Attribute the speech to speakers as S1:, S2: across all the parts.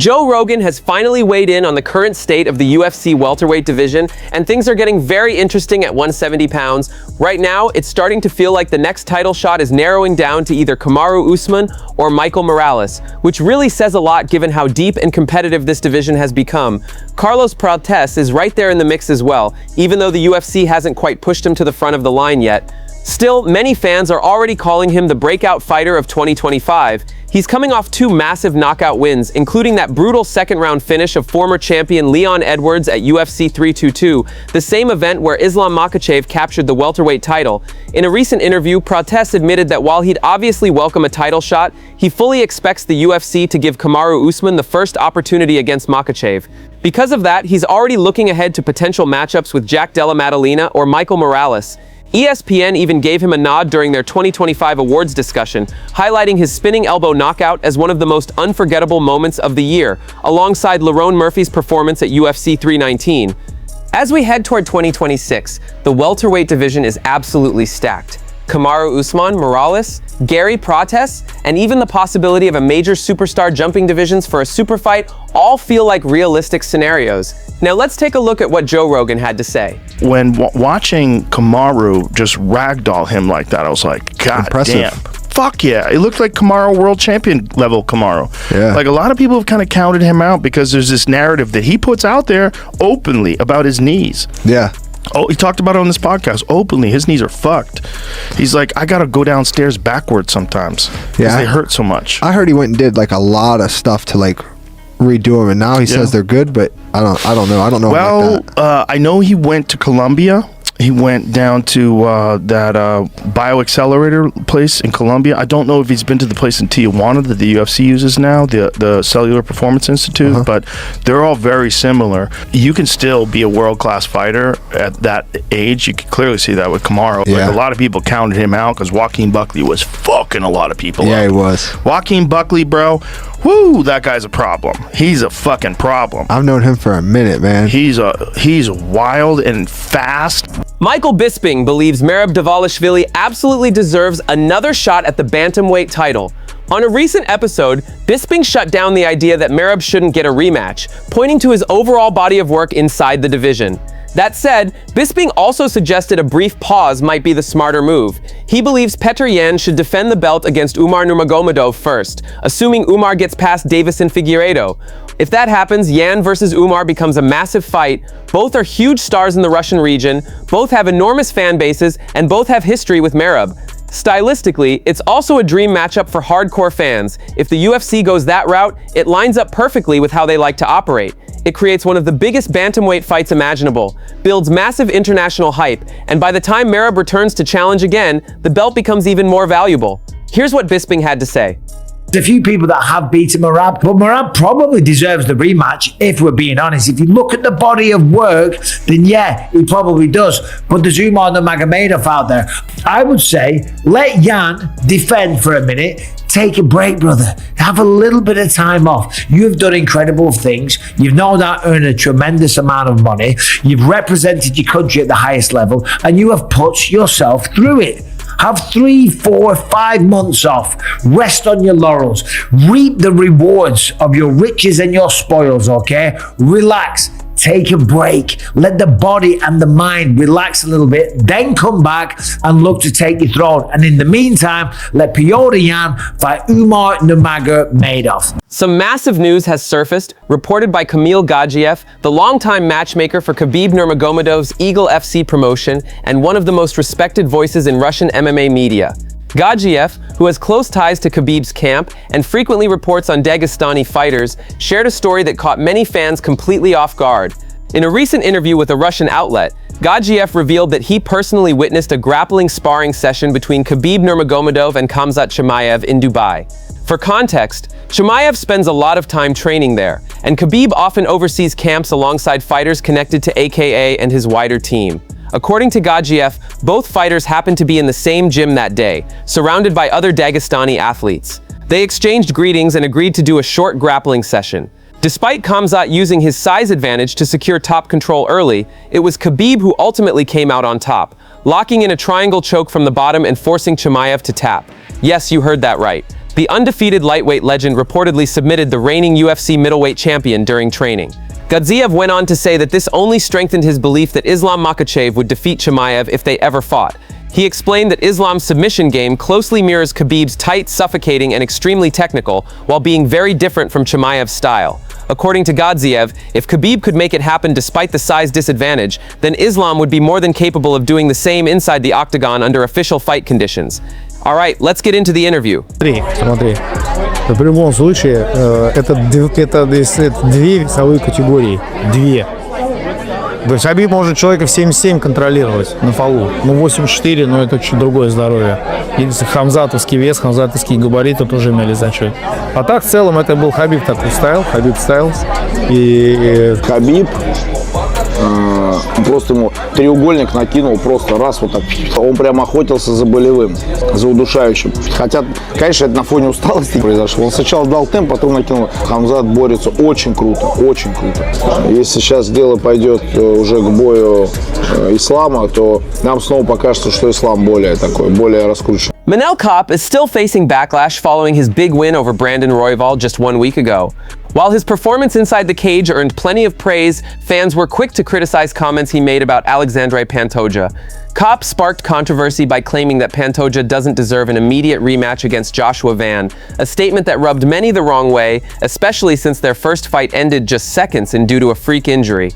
S1: Joe Rogan has finally weighed in on the current state of the UFC welterweight division, and things are getting very interesting at 170 pounds. Right now, it's starting to feel like the next title shot is narrowing down to either Kamaru Usman or Michael Morales, which really says a lot given how deep and competitive this division has become. Carlos Prates is right there in the mix as well, even though the UFC hasn't quite pushed him to the front of the line yet. Still, many fans are already calling him the breakout fighter of 2025. He's coming off two massive knockout wins, including that brutal second-round finish of former champion Leon Edwards at UFC 322, the same event where Islam Makhachev captured the welterweight title. In a recent interview, Prates admitted that while he'd obviously welcome a title shot, he fully expects the UFC to give Kamaru Usman the first opportunity against Makhachev. Because of that, he's already looking ahead to potential matchups with Jack Della Maddalena or Michael Morales. ESPN even gave him a nod during their 2025 awards discussion, highlighting his spinning elbow knockout as one of the most unforgettable moments of the year, alongside Lerone Murphy's performance at UFC 319. As we head toward 2026, the welterweight division is absolutely stacked. Kamaru Usman, Morales, Gary Prates, and even the possibility of a major superstar jumping divisions for a super fight all feel like realistic scenarios. Now let's take a look at what Joe Rogan had to say.
S2: When watching Kamaru just ragdoll him like that, I was like, God
S3: impressive.
S2: Damn. Fuck yeah. It looked like Kamaru, world champion level Kamaru.
S3: Yeah.
S2: Like a lot of people have kind of counted him out because there's this narrative that he puts out there openly about his knees.
S3: Yeah.
S2: Oh, he talked about it on this podcast openly. His knees are fucked. He's like, I gotta go downstairs backwards sometimes because they hurt so much.
S3: I heard he went and did like a lot of stuff to like redo them, and now he says they're good, but I don't know.
S2: Well,
S3: like that.
S2: I know he went to Colombia. He went down to that bioaccelerator place in Colombia. I don't know if he's been to the place in Tijuana that the UFC uses now, the Cellular Performance Institute, but they're all very similar. You can still be a world-class fighter at that age. You can clearly see that with Kamaru.
S3: Yeah.
S2: Like, a lot of people counted him out because Joaquin Buckley was fucking a lot of people
S3: Yeah,
S2: up.
S3: he was.
S2: Joaquin Buckley, bro, whoo, that guy's a problem. He's a fucking problem.
S3: I've known him for a minute, man.
S2: He's wild and fast.
S1: Michael Bisping believes Merab Dvalishvili absolutely deserves another shot at the bantamweight title. On a recent episode, Bisping shut down the idea that Merab shouldn't get a rematch, pointing to his overall body of work inside the division. That said, Bisping also suggested a brief pause might be the smarter move. He believes Petr Yan should defend the belt against Umar Nurmagomedov first, assuming Umar gets past Davison Figueiredo. If that happens, Yan versus Umar becomes a massive fight. Both are huge stars in the Russian region, both have enormous fan bases, and both have history with Merab. Stylistically, it's also a dream matchup for hardcore fans. If the UFC goes that route, it lines up perfectly with how they like to operate. It creates one of the biggest bantamweight fights imaginable, builds massive international hype, and by the time Merab returns to challenge again, the belt becomes even more valuable. Here's what Bisping had to say.
S4: There's a few people that have beaten Merab, but Merab probably deserves the rematch, if we're being honest. If you look at the body of work, then yeah, he probably does. But there's Umar Nurmagomedov out there. I would say, let Yan defend for a minute. Take a break, brother. Have a little bit of time off. You have done incredible things. You've no doubt earned a tremendous amount of money. You've represented your country at the highest level, and you have put yourself through it. Have 3, 4, 5 months off. Rest on your laurels. Reap the rewards of your riches and your spoils, okay? Relax. Take a break. Let the body and the mind relax a little bit. Then come back and look to take your throne. And in the meantime, let Petr Yan fight Umar Nurmagomedov.
S1: Some massive news has surfaced, reported by Kamil Gadzhiev, the longtime matchmaker for Khabib Nurmagomedov's Eagle FC promotion and one of the most respected voices in Russian MMA media. Gadzhiev, who has close ties to Khabib's camp and frequently reports on Dagestani fighters, shared a story that caught many fans completely off guard. In a recent interview with a Russian outlet, Gadzhiev revealed that he personally witnessed a grappling sparring session between Khabib Nurmagomedov and Khamzat Chimaev in Dubai. For context, Chimaev spends a lot of time training there, and Khabib often oversees camps alongside fighters connected to AKA and his wider team. According to Gadzhiev, both fighters happened to be in the same gym that day, surrounded by other Dagestani athletes. They exchanged greetings and agreed to do a short grappling session. Despite Khamzat using his size advantage to secure top control early, it was Khabib who ultimately came out on top, locking in a triangle choke from the bottom and forcing Chimaev to tap. Yes, you heard that right. The undefeated lightweight legend reportedly submitted the reigning UFC middleweight champion during training. Gadzhiev went on to say that this only strengthened his belief that Islam Makhachev would defeat Chimaev if they ever fought. He explained that Islam's submission game closely mirrors Khabib's tight, suffocating, and extremely technical, while being very different from Chimaev's style. According to Gadzhiev, if Khabib could make it happen despite the size disadvantage, then Islam would be more than capable of doing the same inside the octagon under official fight conditions. All right, let's get into the interview.
S5: Смотри. В любом случае, это две весовые категории. Две. То есть Хабиб может человека в 77 контролировать на фолу. Ну, 84, но это чуть другое здоровье. Если хамзатовский вес, хамзатовские габариты тоже имели значение. А так, в целом, это был Хабиб такой стайл, Хабиб стайлс. И
S6: Хабиб просто ему треугольник накинул просто раз вот так. Он прям охотился за болевым, за удушающим. Хотя, конечно, это на фоне усталости произошло. Он сначала дал темп, потом накинул. Хамзат борется очень круто, очень круто. Если сейчас дело пойдет уже к бою Ислама, то нам снова покажется, что Ислам более такой, более раскручен.
S1: Manel Kape is still facing backlash following his big win over Brandon Royval just 1 week ago. While his performance inside the cage earned plenty of praise, fans were quick to criticize comments he made about Alexandre Pantoja. Kape sparked controversy by claiming that Pantoja doesn't deserve an immediate rematch against Joshua Van, a statement that rubbed many the wrong way, especially since their first fight ended just seconds due to a freak injury.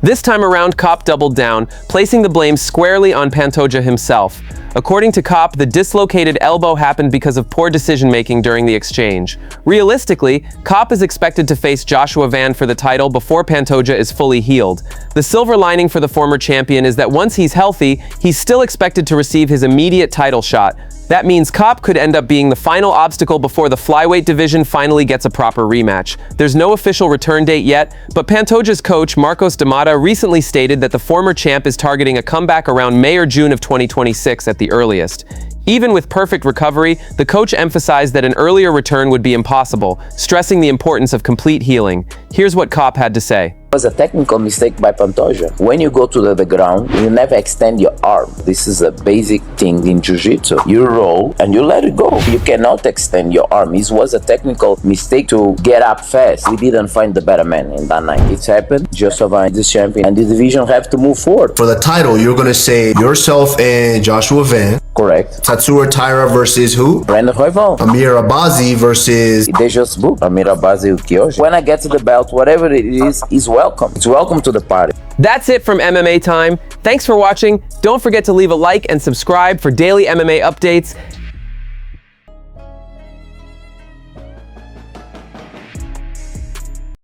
S1: This time around, Kape doubled down, placing the blame squarely on Pantoja himself. According to Kape, the dislocated elbow happened because of poor decision-making during the exchange. Realistically, Kape is expected to face Joshua Van for the title before Pantoja is fully healed. The silver lining for the former champion is that once he's healthy, he's still expected to receive his immediate title shot. That means Kape could end up being the final obstacle before the flyweight division finally gets a proper rematch. There's no official return date yet, but Pantoja's coach, Marcos D'Amata, recently stated that the former champ is targeting a comeback around May or June of 2026 at the earliest. Even with perfect recovery, the coach emphasized that an earlier return would be impossible, stressing the importance of complete healing. Here's what Kape had to say.
S7: It was a technical mistake by Pantoja. When you go to the ground, you never extend your arm. This is a basic thing in jiu-jitsu. You roll and you let it go. You cannot extend your arm. This was a technical mistake to get up fast. We didn't find the better man in that night. It's happened. Joshua is the champion and the division have to move forward.
S8: For the title, you're going to say yourself and Joshua Van.
S7: Correct.
S8: Tatsuro Taira versus who?
S7: Brandon Royval.
S8: Amir Abazi versus...
S7: They just booked Amir Abazi Kyoshi. When I get to the belt, whatever it is welcome. It's welcome to the party.
S1: That's it from MMA Time. Thanks for watching. Don't forget to leave a like and subscribe for daily MMA updates.